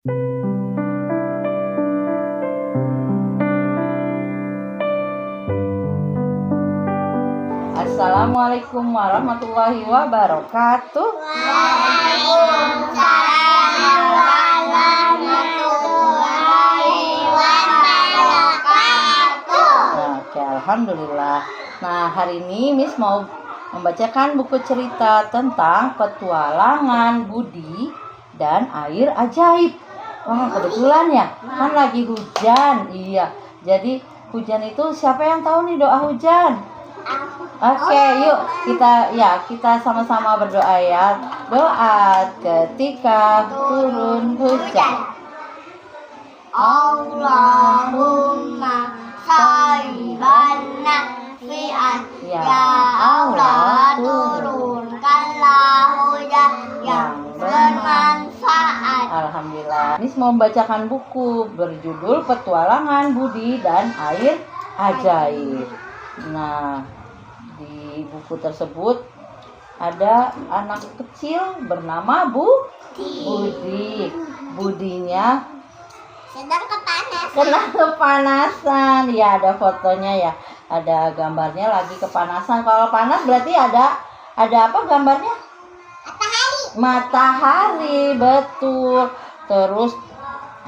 Assalamualaikum warahmatullahi wabarakatuh. Waalaikumsalam warahmatullahi wabarakatuh. Oke, alhamdulillah. Nah, hari ini Miss mau membacakan buku cerita tentang petualangan Budi dan air ajaib. Wah, kebetulan ya, kan lagi hujan. Iya. Jadi hujan itu siapa yang tahu nih doa hujan? Oke, yuk kita sama-sama berdoa ya. Doa ketika turun hujan. Allahumma shayban nafi'an. Ya Ya Allah, turunkanlah hujan yang bermanfaat. Alhamdulillah. Miss mau membacakan buku berjudul Petualangan Budi dan Air Ajaib. Nah, di buku tersebut ada anak kecil bernama Budi. Budinya Sedang kepanasan. kena kepanasan. Ya, ada fotonya ya. Ada gambarnya lagi kepanasan. Kalau panas berarti ada apa gambarnya? Matahari, betul. Terus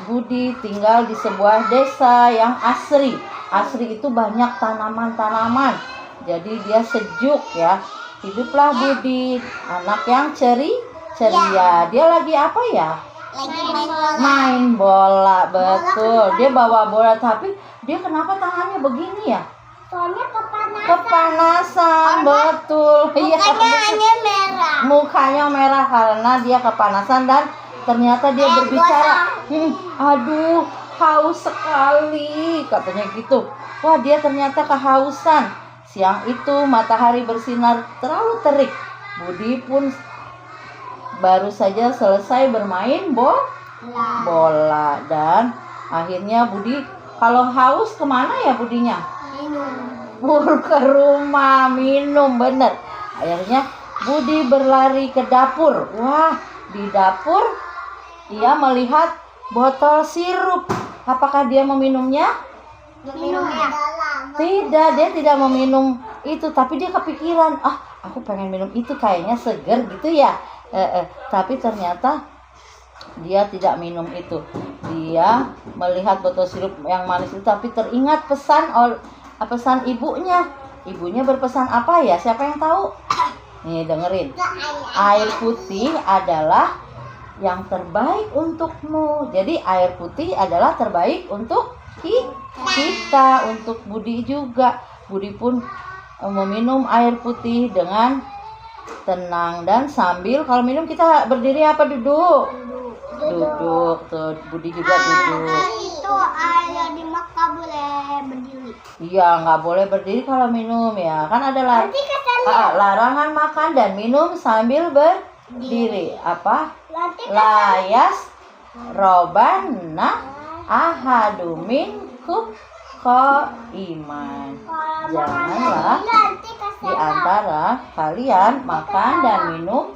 Budi tinggal di sebuah desa yang asri. Asri itu banyak tanaman-tanaman. Jadi dia sejuk ya. Hiduplah Budi, anak yang ceria. Dia lagi apa ya? Lagi main bola. Main bola, betul. Dia bawa bola, tapi dia kenapa tangannya begini ya? Soalnya kepanasan. Kepanasan, betul. Iya, Mukanya hanya merah. mukanya merah karena dia kepanasan dan ternyata dia berbicara. Aduh, haus sekali, katanya gitu. Wah, dia ternyata kehausan. Siang itu matahari bersinar terlalu terik. Budi pun baru saja selesai bermain bola dan akhirnya Budi kalau haus kemana ya Budinya? Minum. Ke rumah minum, bener. Akhirnya Budi berlari ke dapur. Wah, di dapur ia melihat botol sirup. Apakah dia meminumnya? Minumnya. Tidak, dia tidak meminum itu, tapi dia kepikiran, aku pengen minum itu, kayaknya seger gitu ya. Tapi ternyata dia tidak minum itu. Dia melihat botol sirup yang manis itu, tapi teringat pesan ibunya. Ibunya berpesan apa ya? Siapa yang tahu? Nih, dengerin. Air putih adalah yang terbaik untukmu. Jadi air putih adalah terbaik untuk kita, untuk Budi juga. Budi pun meminum air putih dengan tenang dan sambil kalau minum kita berdiri apa duduk? Duduk. Tuh, Budi juga duduk. Itu ayah di Makkah boleh berdiri. Iya, nggak boleh berdiri kalau minum ya. Kan ada Nanti kata larangan makan dan minum sambil berdiri. Apa? nanti Layas robana ahadu minkum iman. Janganlah di antara kalian makan dan minum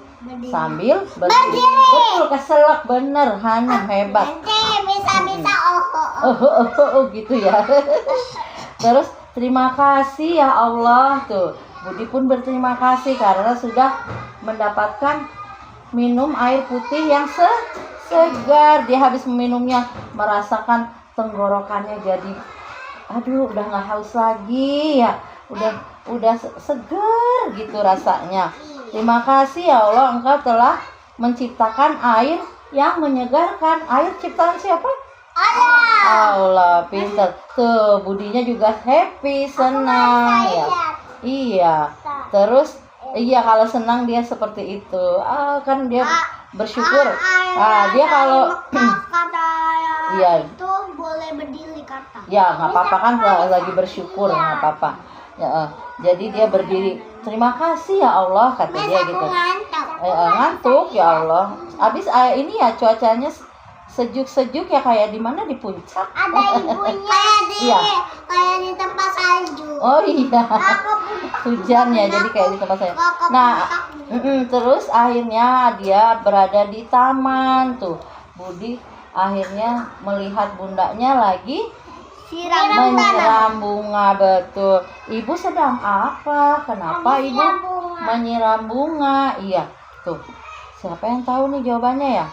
sambil berdiri. Betul, keselak, bener, Hana hebat. nanti bisa Gitu ya. Terus terima kasih ya Allah tuh. Budi pun berterima kasih karena sudah mendapatkan minum air putih yang segar. Dia habis meminumnya merasakan tenggorokannya jadi udah nggak haus lagi ya. Udah segar gitu rasanya. Terima kasih ya Allah, Engkau telah menciptakan air yang menyegarkan. Air ciptaan siapa? Allah, pintar. Tuh, Budinya juga happy, senang ya. Iya. Terus kalau senang dia seperti itu. Kan dia bersyukur. Dia kalau iya. itu boleh berdiri kata. Ya, nggak apa-apa kan lagi bersyukur, nggak apa-apa. Ya, jadi dia berdiri. Terima kasih ya Allah, kata dia gitu. Ngantuk ya Allah. Habis ini ya cuacanya sejuk-sejuk ya, kayak di mana, di puncak. Ada ibunya kayak di tempat salju. Oh iya. Hujan ya, jadi kayak di tempat saya. Nah, terus akhirnya dia berada di taman tuh. Budi akhirnya melihat bundanya lagi Siram menyiram bunga. Betul. Ibu sedang apa? Kenapa ibu menyiram bunga? Iya, tuh. Siapa yang tahu nih jawabannya ya?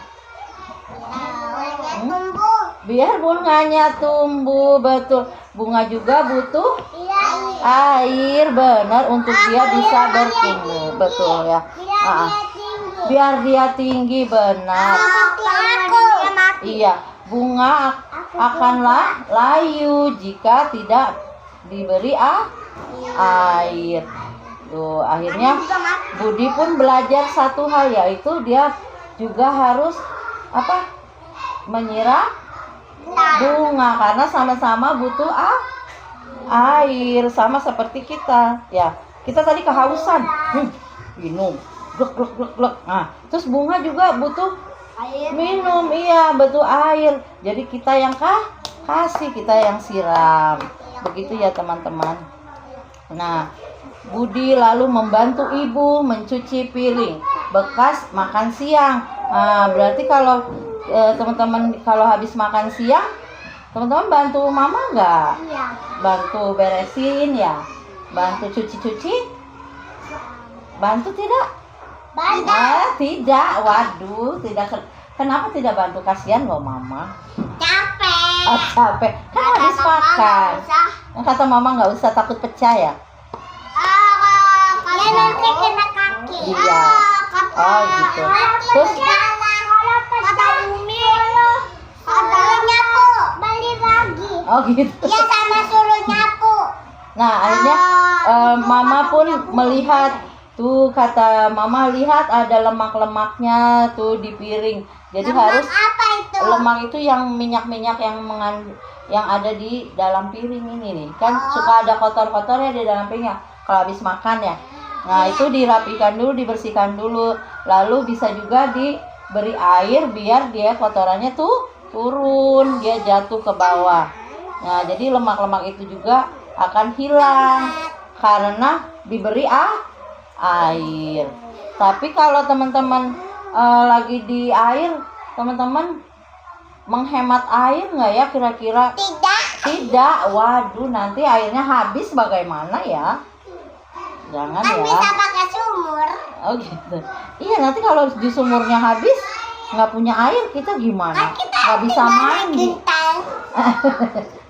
tumbuh. Biar bunganya tumbuh. Betul. Bunga juga butuh Iya. air, benar, untuk dia bisa bertumbuh. Betul ya. Biar dia tinggi, benar. Iya, bunga akanlah layu jika tidak diberi air. Tuh, akhirnya Budi pun belajar satu hal, yaitu dia juga harus menyiram bunga karena sama-sama butuh air, sama seperti kita. Ya, kita tadi kehausan. Minum. Glek glek glek glek. Nah, terus bunga juga butuh minum, iya, butuh air. Jadi kita yang kasih, kita yang siram. Begitu ya teman-teman. Nah, Budi lalu membantu ibu mencuci piring bekas makan siang. Nah, berarti kalau teman-teman kalau habis makan siang, teman-teman bantu mama nggak? Iya. Bantu beresin ya? Bantu cuci-cuci? Bantu tidak? Tidak. Waduh, tidak. Kenapa tidak bantu? Kasihan loh mama. Capek. Oh, capek. Kan habis makan. Kata mama nggak usah, takut pecah ya. Kalian nanti kena kaki. Iya. Oh gitu. Terus kata Umi suruh nyapu, balik lagi. oh gitu. Iya, sama suruh nyapu. Nah, akhirnya mama pun melihat tuh, kata mama, lihat ada lemak-lemaknya tuh di piring. Jadi Lemak harus apa itu? lemak itu yang minyak-minyak yang ada di dalam piring ini nih. Kan suka ada kotor-kotornya di dalam piring ya kalau habis makan ya. Nah, itu dirapikan dulu, dibersihkan dulu. Lalu bisa juga diberi air biar dia kotorannya tuh turun, dia jatuh ke bawah. Nah, jadi lemak-lemak itu juga akan hilang karena diberi air. Tapi kalau teman-teman lagi di air, teman-teman menghemat air nggak ya kira-kira? Tidak. Waduh, nanti airnya habis bagaimana ya? Jangan Kan ya. bisa pakai sumur. Oh gitu. Iya, nanti kalau di sumurnya habis, nggak punya air, kita gimana? Kan kita Nggak bisa mandi. tinggal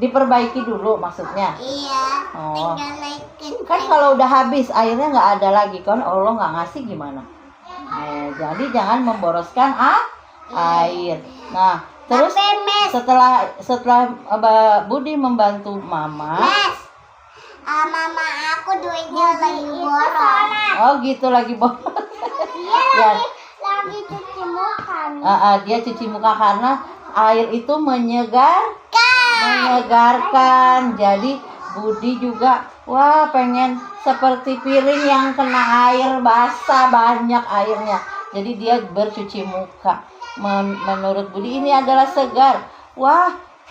Diperbaiki dulu maksudnya. Iya. Oh. Tinggal naikin. Kan kalau udah habis airnya nggak ada lagi, kan Allah nggak ngasih gimana? Jadi jangan memboroskan air. Nah, terus setelah Budi membantu mama. Mama aku duitnya lagi boros. Oh gitu, lagi boros. Iya, lagi cuci muka. Dia cuci muka karena air itu menyegarkan. Jadi Budi juga pengen seperti piring yang kena air basah, banyak airnya. Jadi dia bercuci muka. Menurut Budi ini adalah segar.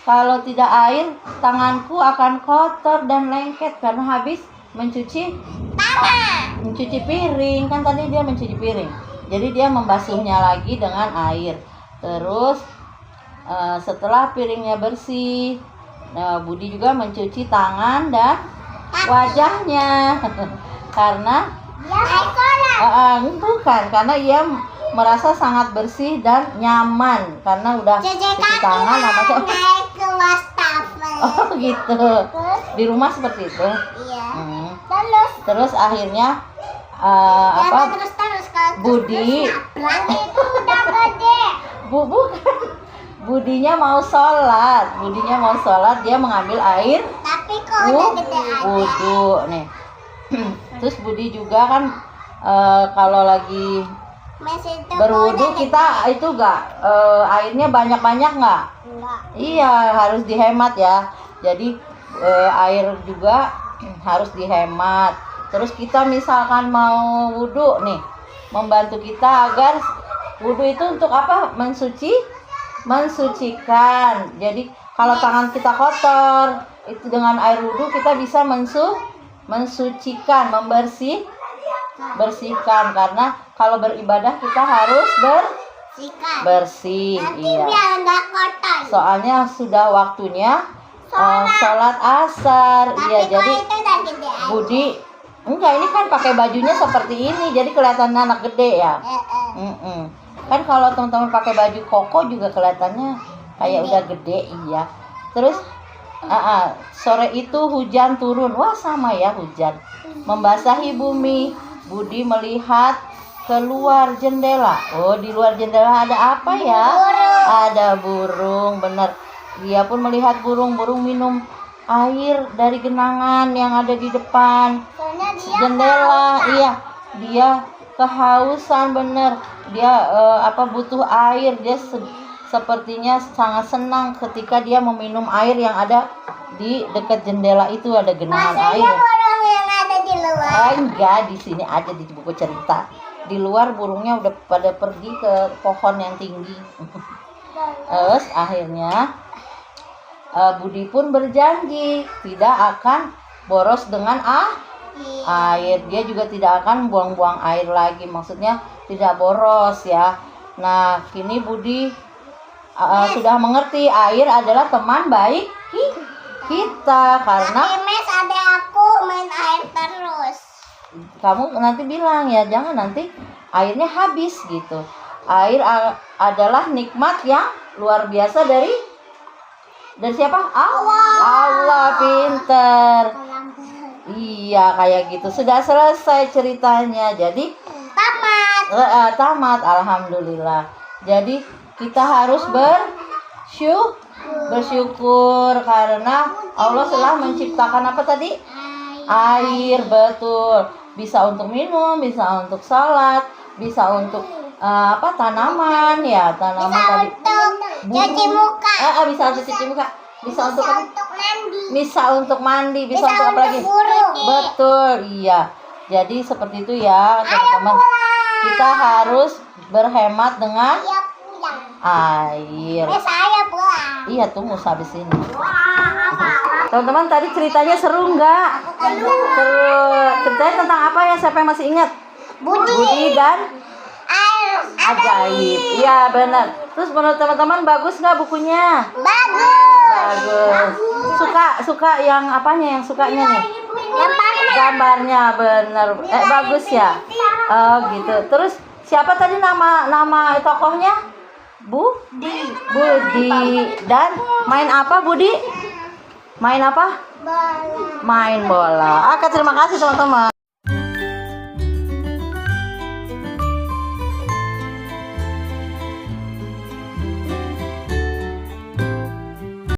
Kalau tidak air, tanganku akan kotor dan lengket karena habis mencuci piring. Kan tadi dia mencuci piring. Jadi dia membasuhnya lagi dengan air. Terus setelah piringnya bersih, Budi juga mencuci tangan dan wajahnya. Karena bukan, karena ia merasa sangat bersih dan nyaman karena udah cuci tangan sama naik ke wastafel. Oh gitu. Di rumah seperti itu. Iya. Terus akhirnya terus Budi itu udah gede. bukan. Budinya mau sholat, dia mengambil air Tapi kok udah gede aja. wudu nih. Terus Budi juga kan kalau lagi berwudu kita itu airnya banyak-banyak nggak? Enggak. Iya, harus dihemat ya. Jadi air juga harus dihemat. Terus kita misalkan mau wudu nih, membantu kita agar wudu itu untuk apa? Mensucikan. Jadi kalau tangan kita kotor, itu dengan air wudu kita bisa mensucikan, bersihkan. Karena kalau beribadah kita harus Sikat. bersih. Nanti Iya. biar nggak kotor. Soalnya sudah waktunya sholat asar. Tapi Iya, kalau jadi itu udah gede aja. Budi enggak, ini kan pakai bajunya seperti ini, jadi kelihatannya anak gede ya. Mm-mm. Kan kalau teman-teman pakai baju koko juga kelihatannya kayak udah gede, iya. Terus sore itu hujan turun. Wah, sama ya, hujan membasahi bumi. Budi melihat keluar jendela. Oh, di luar jendela ada apa ya? Ada burung, benar. Dia pun melihat burung-burung minum air dari genangan yang ada di depan Soalnya dia jendela. Iya, dia kehausan, bener. Dia butuh air. Dia sepertinya sangat senang ketika dia meminum air yang ada di dekat jendela itu, ada genangan air. maksudnya burung yang ada di luar. Enggak, di sini aja di buku cerita. Di luar burungnya udah pada pergi ke pohon yang tinggi. Terus akhirnya Budi pun berjanji tidak akan boros dengan air. Dia juga tidak akan buang-buang air lagi. Maksudnya tidak boros ya. Nah, kini Budi sudah mengerti air adalah teman baik kita, karena Tapi Mes, ada aku main air terus. kamu nanti bilang ya, jangan nanti airnya habis gitu. Air adalah nikmat yang luar biasa dari siapa? Allah, pinter. Iya, kayak gitu. Sudah selesai ceritanya. Jadi tamat, alhamdulillah. Jadi kita harus bersyukur karena Allah telah menciptakan apa tadi? Air, betul. Bisa untuk minum, bisa untuk salat, bisa untuk tanaman ya, tanaman Bisa tadi. untuk cuci muka. Bisa untuk cuci muka, bisa untuk mandi. bisa untuk mandi, bisa Bisa untuk apa lagi? untuk burung. Betul, iya. Jadi seperti itu ya, teman-teman. Kita harus berhemat dengan Saya pulang. air. Saya pulang. Iya, tunggu habis ini. Teman-teman, tadi ceritanya seru nggak? Seru. Ceritanya tentang apa ya? Siapa yang masih ingat? Budi dan Air ajaib. Iya, benar. Terus menurut teman-teman bagus nggak bukunya? Bagus. Suka yang apanya? Yang sukanya nih? Gambarnya, benar. Bagus ya. Oh, gitu. Terus siapa tadi nama tokohnya? Budi. Dan main apa Budi? Main apa? Main bola. Oke, terima kasih teman-teman.